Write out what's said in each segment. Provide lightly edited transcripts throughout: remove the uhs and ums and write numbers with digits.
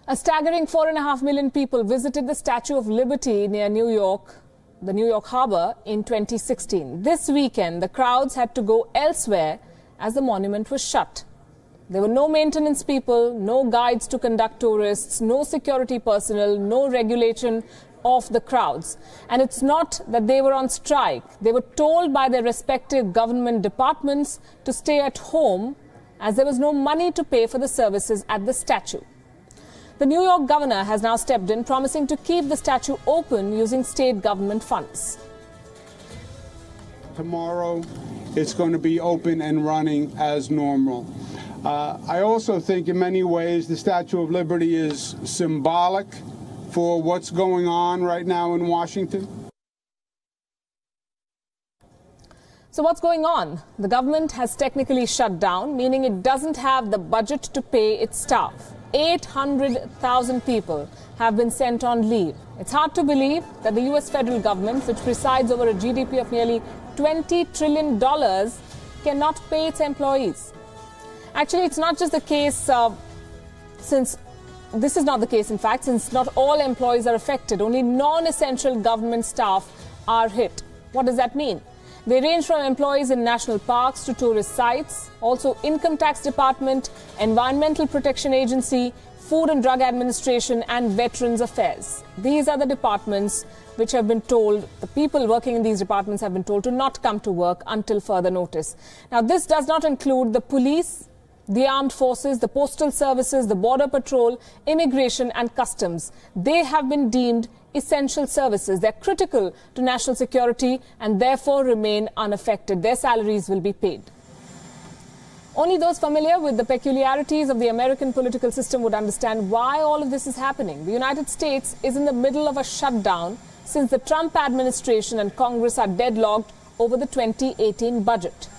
A staggering 4.5 million people visited the Statue of Liberty near New York, the New York harbor, in 2016. This weekend, the crowds had to go elsewhere as the monument was shut. There were no maintenance people, no guides to conduct tourists, no security personnel, no regulation of the crowds. And it's not that they were on strike. They were told by their respective government departments to stay at home as there was no money to pay for the services at the statue. The New York governor has now stepped in, promising to keep the statue open using state government funds. Tomorrow, it's going to be open and running as normal. I also think in many ways the Statue of Liberty is symbolic for what's going on right now in Washington. So what's going on? The government has technically shut down, meaning it doesn't have the budget to pay its staff. 800,000 people have been sent on leave. It's hard to believe that the U.S. federal government, which presides over a GDP of nearly $20 trillion, cannot pay its employees. Actually, it's not just the case since not all employees are affected. Only non-essential government staff are hit. What does that mean? They range from employees in national parks to tourist sites, also Income Tax Department, Environmental Protection Agency, Food and Drug Administration and Veterans Affairs. These are the departments which have been told, the people working in these departments have been told to not come to work until further notice. Now, this does not include the police, the armed forces, the postal services, the border patrol, immigration and customs. They have been deemed essential services. They're critical to national security and therefore remain unaffected. Their salaries will be paid. Only those familiar with the peculiarities of the American political system would understand why all of this is happening. The United States is in the middle of a shutdown since the Trump administration and Congress are deadlocked over the 2018 budget.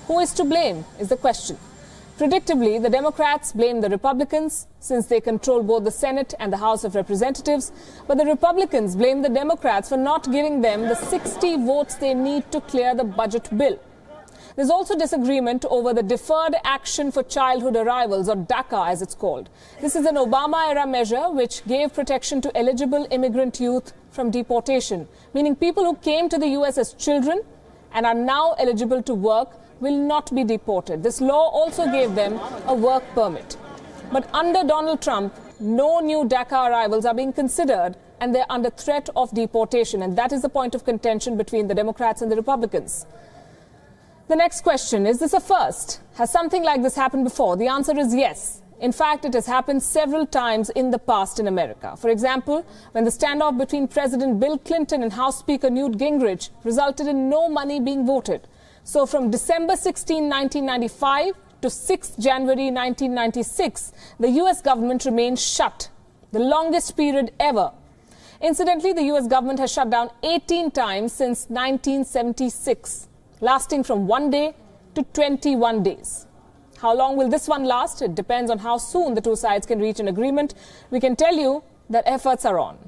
Who is to blame is the question. Predictably, the Democrats blame the Republicans since they control both the Senate and the House of Representatives. But the Republicans blame the Democrats for not giving them the 60 votes they need to clear the budget bill. There's also disagreement over the Deferred Action for Childhood Arrivals, or DACA as it's called. This is an Obama-era measure which gave protection to eligible immigrant youth from deportation, meaning people who came to the U.S. as children and are now eligible to work will not be deported. This law also gave them a work permit. But under Donald Trump, no new DACA arrivals are being considered and they're under threat of deportation. And that is the point of contention between the Democrats and the Republicans. The next question, is this a first? Has something like this happened before? The answer is yes. In fact, it has happened several times in the past in America. For example, when the standoff between President Bill Clinton and House Speaker Newt Gingrich resulted in no money being voted. So from December 16, 1995 to 6 January 1996, the U.S. government remained shut, the longest period ever. Incidentally, the U.S. government has shut down 18 times since 1976, lasting from 1 day to 21 days. How long will this one last? It depends on how soon the two sides can reach an agreement. We can tell you that efforts are on.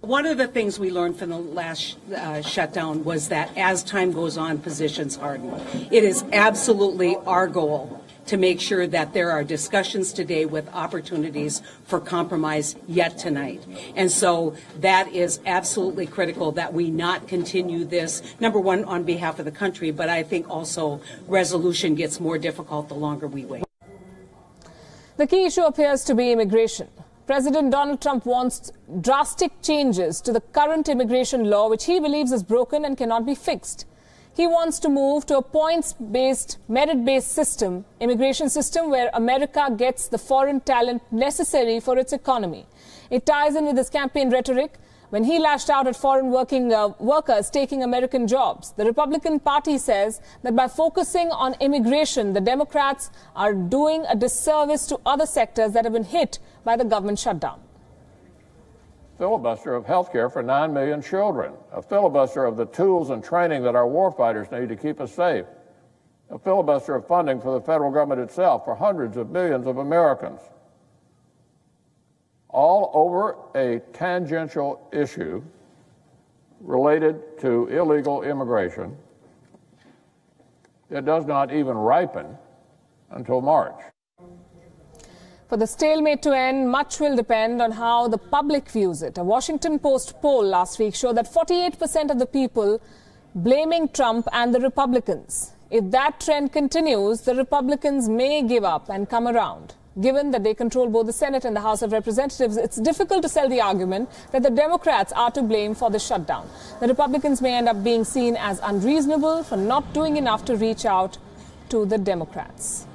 One of the things we learned from the last shutdown was that as time goes on, positions harden. It is absolutely our goal to make sure that there are discussions today with opportunities for compromise yet tonight. And so that is absolutely critical that we not continue this, number one, on behalf of the country, but I think also resolution gets more difficult the longer we wait. The key issue appears to be immigration. President Donald Trump wants drastic changes to the current immigration law, which he believes is broken and cannot be fixed. He wants to move to a points-based, merit-based immigration system where America gets the foreign talent necessary for its economy. It ties in with his campaign rhetoric when he lashed out at foreign workers taking American jobs. The Republican Party says that by focusing on immigration, the Democrats are doing a disservice to other sectors that have been hit by the government shutdown. Filibuster of health care for 9 million children, a filibuster of the tools and training that our warfighters need to keep us safe, a filibuster of funding for the federal government itself for hundreds of millions of Americans, all over a tangential issue related to illegal immigration that does not even ripen until March. For the stalemate to end, much will depend on how the public views it. A Washington Post poll last week showed that 48% of the people blaming Trump and the Republicans. If that trend continues, the Republicans may give up and come around. Given that they control both the Senate and the House of Representatives, it's difficult to sell the argument that the Democrats are to blame for the shutdown. The Republicans may end up being seen as unreasonable for not doing enough to reach out to the Democrats.